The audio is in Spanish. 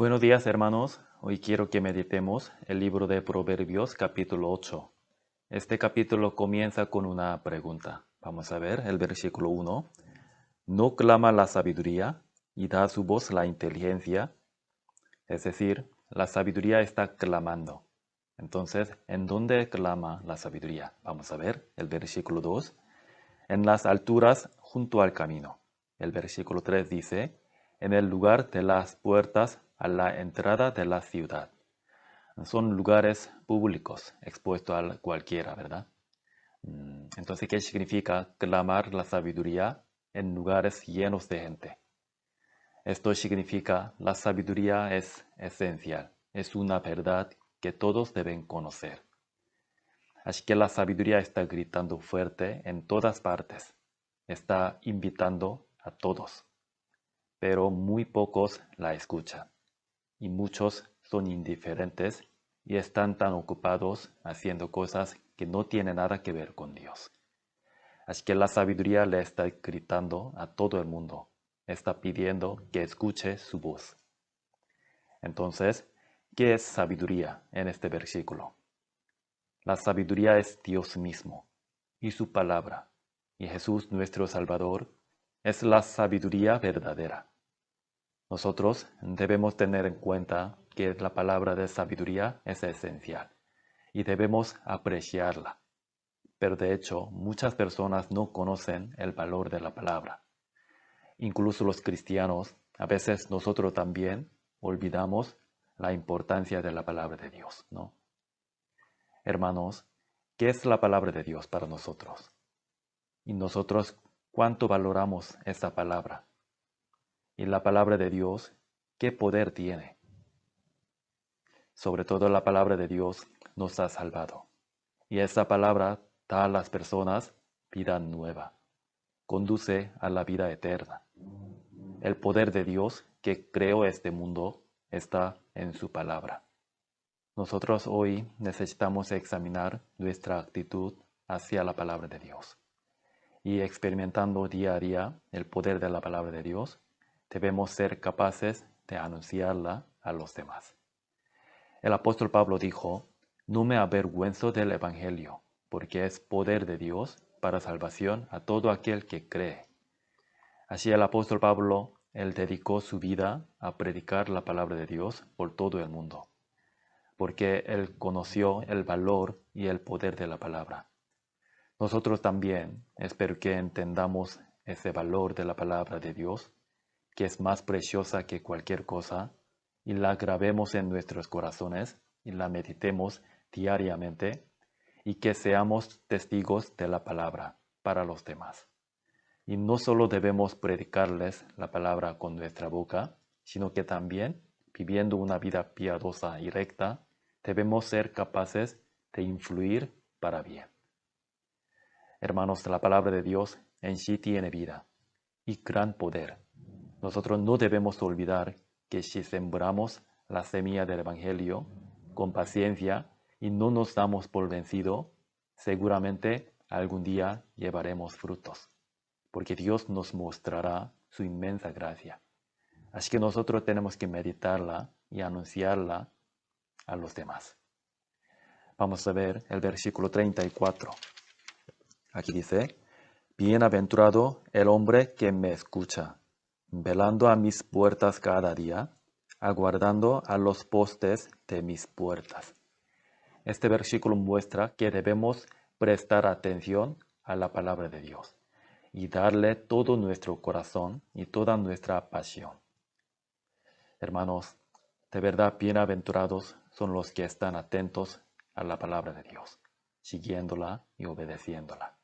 Buenos días, hermanos. Hoy quiero que meditemos el libro de Proverbios capítulo 8. Este capítulo comienza con una pregunta. Vamos a ver el versículo 1. ¿No clama la sabiduría y da su voz la inteligencia? Es decir, la sabiduría está clamando. Entonces, ¿en dónde clama la sabiduría? Vamos a ver el versículo 2. En las alturas junto al camino. El versículo 3 dice, en el lugar de las puertas a la entrada de la ciudad. Son lugares públicos, expuestos a cualquiera, ¿verdad? Entonces, ¿qué significa clamar la sabiduría en lugares llenos de gente? Esto significa la sabiduría es esencial, es una verdad que todos deben conocer. Así que la sabiduría está gritando fuerte en todas partes, está invitando a todos, pero muy pocos la escuchan y muchos son indiferentes y están tan ocupados haciendo cosas que no tienen nada que ver con Dios. Así que la sabiduría le está gritando a todo el mundo, está pidiendo que escuche su voz. Entonces, ¿qué es sabiduría en este versículo? La sabiduría es Dios mismo y su palabra, y Jesús nuestro Salvador es la sabiduría verdadera. Nosotros debemos tener en cuenta que la palabra de sabiduría es esencial y debemos apreciarla. Pero de hecho, muchas personas no conocen el valor de la palabra. Incluso los cristianos, a veces nosotros también olvidamos la importancia de la palabra de Dios, ¿no? Hermanos, ¿qué es la palabra de Dios para nosotros? Y nosotros, ¿cuánto valoramos esta palabra? Y la palabra de Dios, ¿qué poder tiene? Sobre todo la palabra de Dios nos ha salvado. Y esta palabra da a las personas vida nueva. Conduce a la vida eterna. El poder de Dios que creó este mundo está en su palabra. Nosotros hoy necesitamos examinar nuestra actitud hacia la palabra de Dios. Y experimentando día a día el poder de la palabra de Dios, debemos ser capaces de anunciarla a los demás. El apóstol Pablo dijo, no me avergüenzo del Evangelio, porque es poder de Dios para salvación a todo aquel que cree. Así el apóstol Pablo, él dedicó su vida a predicar la palabra de Dios por todo el mundo, porque él conoció el valor y el poder de la palabra. Nosotros también espero que entendamos ese valor de la palabra de Dios, que es más preciosa que cualquier cosa, y la grabemos en nuestros corazones y la meditemos diariamente, y que seamos testigos de la palabra para los demás. Y no solo debemos predicarles la palabra con nuestra boca, sino que también, viviendo una vida piadosa y recta, debemos ser capaces de influir para bien. Hermanos, la palabra de Dios en sí tiene vida y gran poder. Nosotros no debemos olvidar que si sembramos la semilla del Evangelio con paciencia y no nos damos por vencido, seguramente algún día llevaremos frutos, porque Dios nos mostrará su inmensa gracia. Así que nosotros tenemos que meditarla y anunciarla a los demás. Vamos a ver el versículo 34. Aquí dice, bienaventurado el hombre que me escucha, velando a mis puertas cada día, aguardando a los postes de mis puertas. Este versículo muestra que debemos prestar atención a la palabra de Dios y darle todo nuestro corazón y toda nuestra pasión. Hermanos, de verdad bienaventurados son los que están atentos a la palabra de Dios, siguiéndola y obedeciéndola.